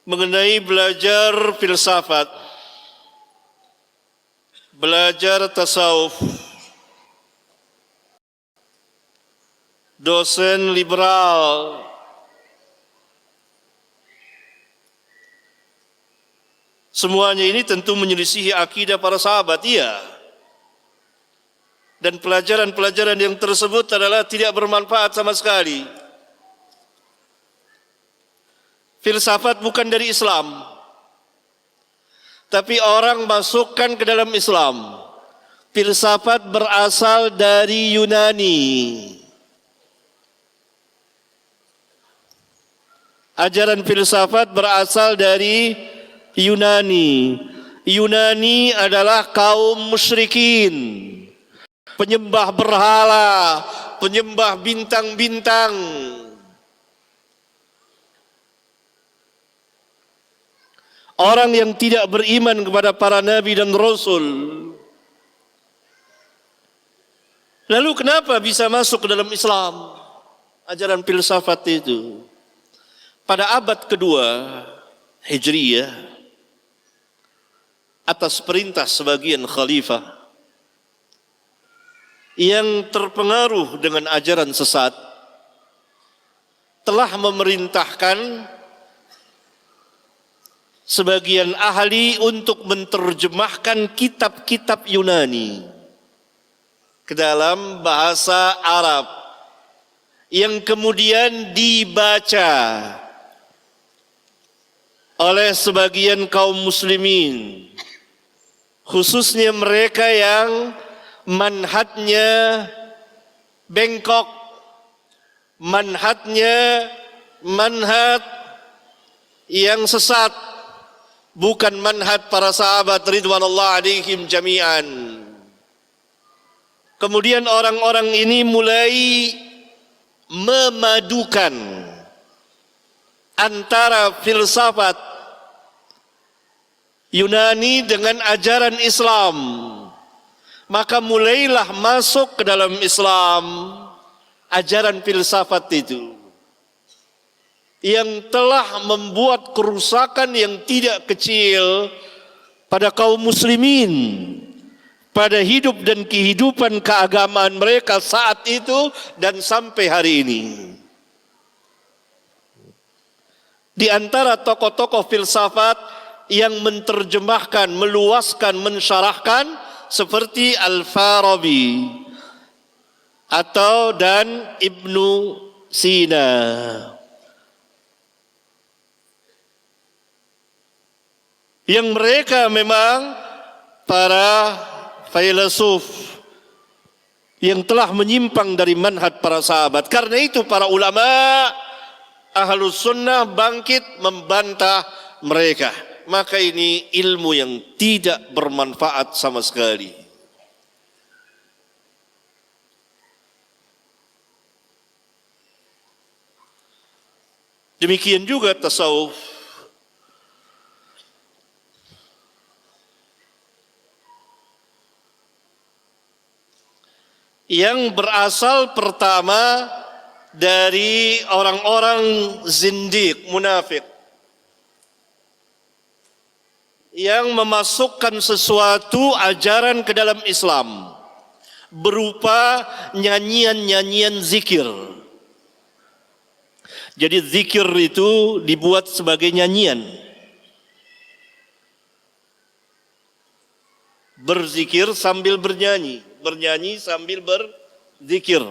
mengenai belajar filsafat, belajar tasawuf. Dosen liberal semuanya ini tentu menyelisihi akidah para sahabat, iya. Dan pelajaran-pelajaran yang tersebut adalah tidak bermanfaat sama sekali. Filsafat bukan dari Islam, tapi orang masukkan ke dalam Islam. Filsafat berasal dari Yunani. Ajaran filsafat berasal dari Yunani. Yunani adalah kaum musyrikin, penyembah berhala, penyembah bintang-bintang. Orang yang tidak beriman kepada para nabi dan rasul. Lalu kenapa bisa masuk ke dalam Islam ajaran filsafat itu? Pada abad kedua Hijriyah, atas perintah sebagian khalifah yang terpengaruh dengan ajaran sesat, telah memerintahkan sebagian ahli untuk menerjemahkan kitab-kitab Yunani ke dalam bahasa Arab yang kemudian dibaca oleh sebagian kaum muslimin, khususnya mereka yang manhajnya bengkok, manhaj yang sesat, bukan manhaj para sahabat ridwanullah alaihim jami'an. Kemudian orang-orang ini mulai memadukan antara filsafat Yunani dengan ajaran Islam. Maka mulailah masuk ke dalam Islam ajaran filsafat itu, yang telah membuat kerusakan yang tidak kecil pada kaum muslimin, pada hidup dan kehidupan keagamaan mereka saat itu dan sampai hari ini. Di antara tokoh-tokoh filsafat yang menerjemahkan, meluaskan, mensyarahkan seperti Al-Farabi dan Ibnu Sina. Yang mereka memang para filsuf yang telah menyimpang dari manhaj para sahabat. Karena itu para ulama Ahlus Sunnah bangkit membantah mereka. Maka ini ilmu yang tidak bermanfaat sama sekali. Demikian juga tasawuf. Yang berasal pertama dari orang-orang zindiq, munafik, yang memasukkan sesuatu ajaran ke dalam Islam berupa nyanyian-nyanyian zikir. Jadi zikir itu dibuat sebagai nyanyian. Berzikir sambil bernyanyi, bernyanyi sambil berzikir.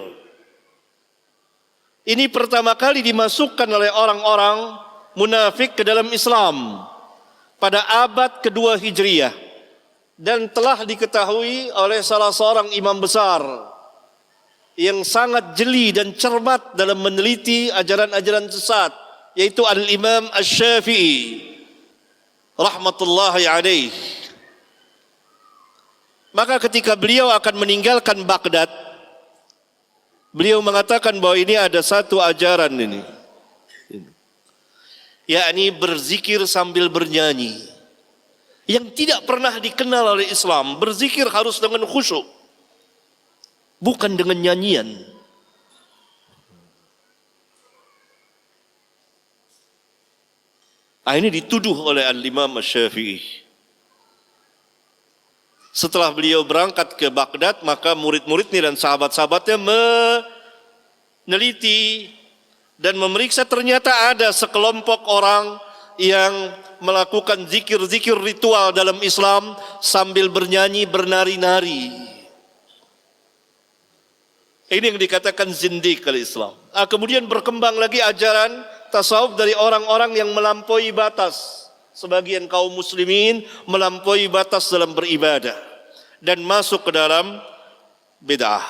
Ini pertama kali dimasukkan oleh orang-orang munafik ke dalam Islam pada abad kedua Hijriyah, dan telah diketahui oleh salah seorang imam besar yang sangat jeli dan cermat dalam meneliti ajaran-ajaran sesat, yaitu Al-Imam Asy-Syafi'i rahmatullahi alaih. Maka ketika beliau akan meninggalkan Baghdad, beliau mengatakan bahwa ini ada satu ajaran ini, yakni berzikir sambil bernyanyi, yang tidak pernah dikenal oleh Islam. Berzikir harus dengan khusyuk, bukan dengan nyanyian. Ini dituduh oleh Al-Imam Asy-Syafi'i. Setelah beliau berangkat ke Baghdad, maka murid-muridnya dan sahabat-sahabatnya meneliti dan memeriksa, ternyata ada sekelompok orang yang melakukan zikir-zikir ritual dalam Islam sambil bernyanyi, bernari-nari. Ini yang dikatakan zindiq oleh Islam. Kemudian berkembang lagi ajaran tasawuf dari orang-orang yang melampaui batas. Sebagian kaum muslimin melampaui batas dalam beribadah dan masuk ke dalam bid'ah.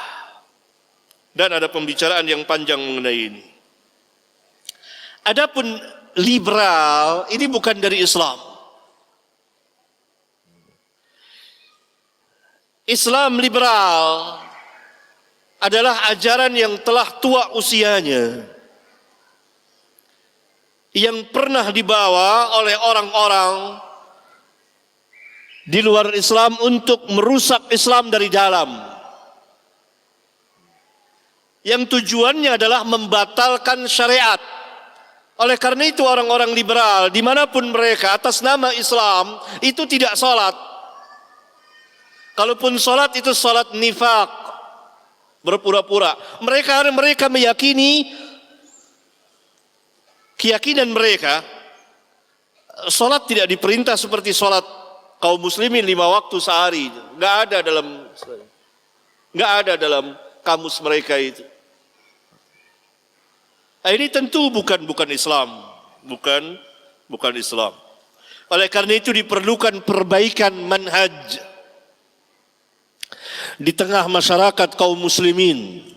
Dan ada pembicaraan yang panjang mengenai ini. Adapun liberal, ini bukan dari Islam. Islam liberal adalah ajaran yang telah tua usianya, yang pernah dibawa oleh orang-orang di luar Islam untuk merusak Islam dari dalam, yang tujuannya adalah membatalkan syariat. Oleh karena itu orang-orang liberal dimanapun mereka atas nama Islam itu tidak salat. Kalaupun salat itu salat nifaq, berpura-pura. Mereka meyakini, keyakinan mereka, salat tidak diperintah seperti salat kaum muslimin 5 waktu sehari. Enggak ada dalam kamus mereka itu. Ini tentu bukan Islam, bukan Islam. Oleh karena itu diperlukan perbaikan manhaj di tengah masyarakat kaum muslimin,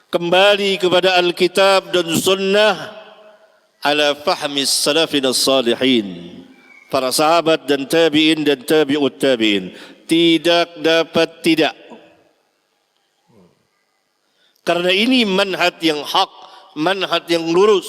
kembali kepada Alkitab dan Sunnah ala fahmi salafin as-salihin, para sahabat dan tabi'in dan tabi'ut tabi'in. Tidak dapat tidak, karena ini manhaj yang hak, manhaj yang lurus.